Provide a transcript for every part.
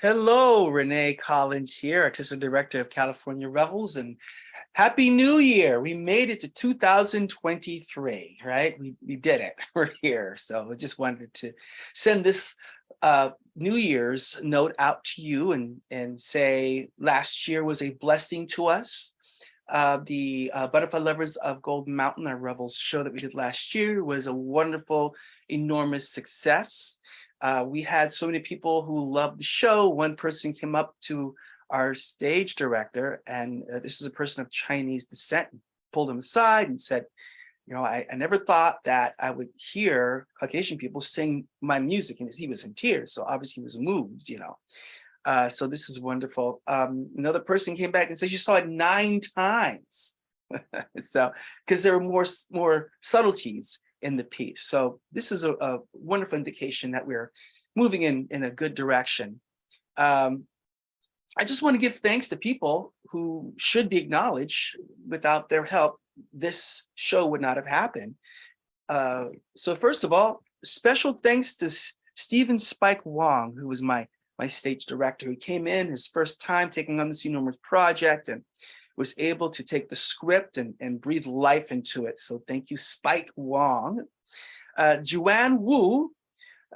Hello, René Collins here, Artistic Director of California Revels, and Happy New Year. We made it to 2023, right? We did it. We're here. So I just wanted to send this New Year's note out to you and say last year was a blessing to us. The Butterfly Lovers of Golden Mountain, our Revels show that we did last year, was a wonderful, enormous success. We had so many people who loved the show. One person came up to our stage director, and this is a person of Chinese descent, pulled him aside and said, you know, I never thought that I would hear Caucasian people sing my music, and he was in tears. So obviously he was moved, you know. So this is wonderful. Another person came back and said she saw it 9 times. So because there are more subtleties in the piece. So this is a wonderful indication that we're moving in a good direction. I just want to give thanks to people who should be acknowledged. Without their help, this show would not have happened. So first of all, special thanks to Stephen Spike Wong, who was my stage director, who came in his first time taking on this enormous project and was able to take the script and breathe life into it. So thank you, Spike Wong. Joanne Wu,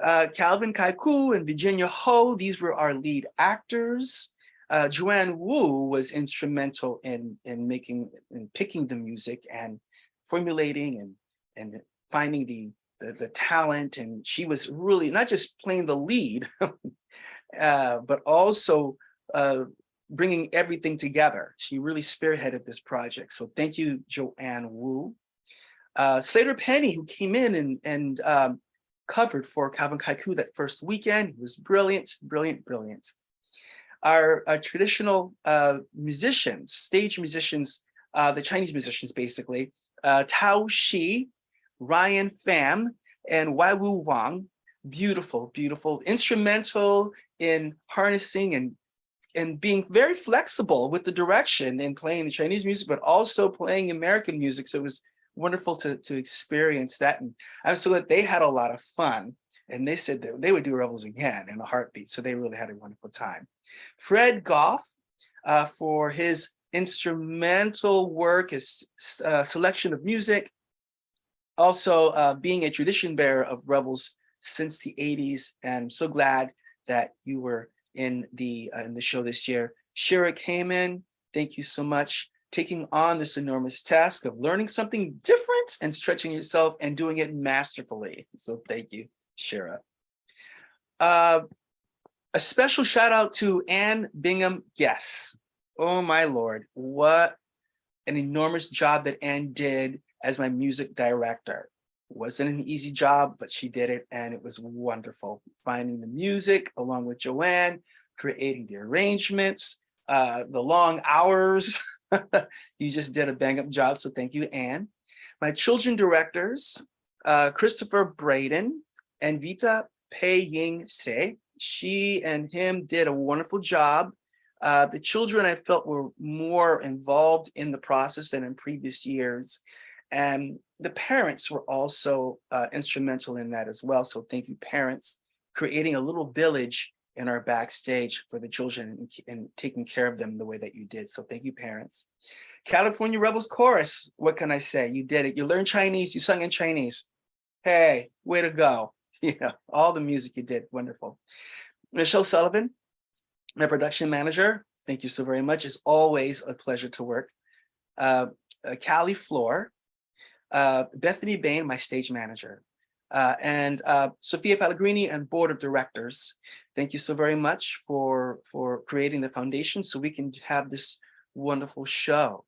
Calvin Kaiku, and Virginia Ho, these were our lead actors. Joanne Wu was instrumental in picking the music and formulating and finding the talent, and she was really not just playing the lead, but also bringing everything together. She really spearheaded this project. So thank you, Joanne Wu. Slater Penny, who came in and covered for Calvin Kaiku that first weekend. He was brilliant, brilliant, brilliant. Our traditional musicians, stage musicians, the Chinese musicians basically, Tao Shi, Ryan Pham, and Wai Wu Wang, beautiful, beautiful, instrumental in harnessing and being very flexible with the direction and playing the Chinese music, but also playing American music. So it was wonderful to experience that. And I'm so glad they had a lot of fun. And they said that they would do Revels again in a heartbeat. So they really had a wonderful time. Fred Goff, for his instrumental work, his selection of music, also being a tradition bearer of Revels since the 80s. And I'm so glad that you were in the show this year. Shira came in, thank you so much, taking on this enormous task of learning something different and stretching yourself and doing it masterfully. So thank you, Shira. A special shout out to Ann Bingham. Yes, oh my Lord, what an enormous job that Ann did as my music director. Wasn't an easy job, but she did it, and it was wonderful. Finding the music along with Joanne, creating the arrangements, the long hours. You just did a bang-up job, so thank you, Anne. My children directors, Christopher Braden and Vita Pei Ying Se. She and him did a wonderful job. The children, I felt, were more involved in the process than in previous years. And the parents were also instrumental in that as well. So thank you, parents, creating a little village in our backstage for the children and taking care of them the way that you did. So thank you, parents. California Rebels Chorus, what can I say? You did it. You learned Chinese, you sung in Chinese. Hey, way to go. You know, all the music you did, wonderful. Michelle Sullivan, my production manager, thank you so very much. It's always a pleasure to work. Callie Floor, Bethany Bain, my stage manager, and Sophia Pellegrini and board of directors. Thank you so very much for creating the foundation so we can have this wonderful show.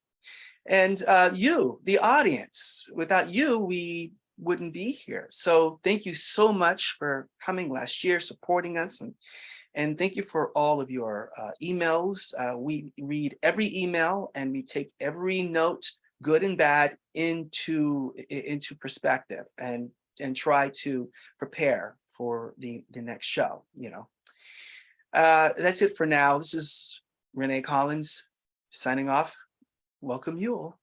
And you, the audience, without you, we wouldn't be here. So thank you so much for coming last year, supporting us, and thank you for all of your emails. We read every email and we take every note, good and bad, into perspective and try to prepare for the next show. You know, that's it for now. This is René Collins signing off. Welcome, Yule.